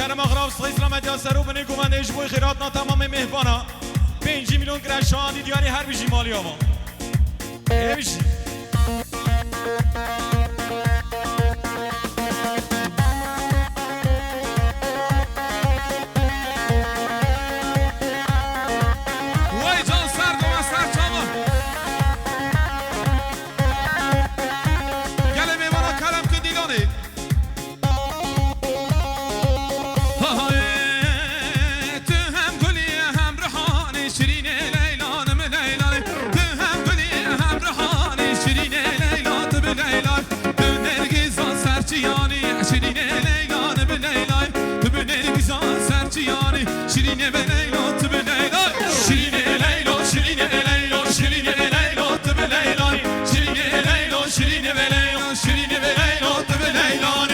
کرم آقا رفت اسلام یاسر و بنی گومنده اجبوی خیرات نا تمام مهبانا 5 میلیون گرشان دیدیانی هر بیشی مالی آما بیشی شیرینه به لیلا تو به لیلا شیرینه لیلا شیرینه لیلا شیرینه لیلا تو به لیلا شیرینه لیلا شیرینه به لیلا شیرینه به لیلا تو به لیلا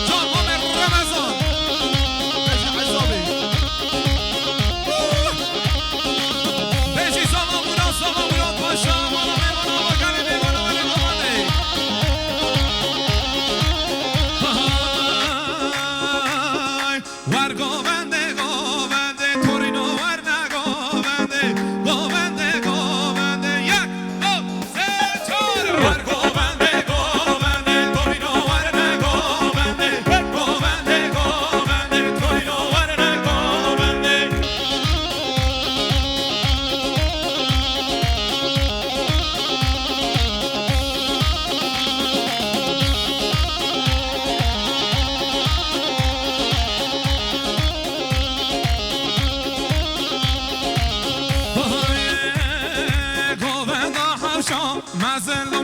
جان عمر رمضان بجی سلام پاشا مالا میمانا و گلی میمانا ولی مامانه ورگاونده گاونده تورینو ورنه گاونده گاونده گاونده یک دو سه چهار ورگاونده گاونده تورینو ورنه گاونده گاونده گاونده تورینو ورنه گاونده مزل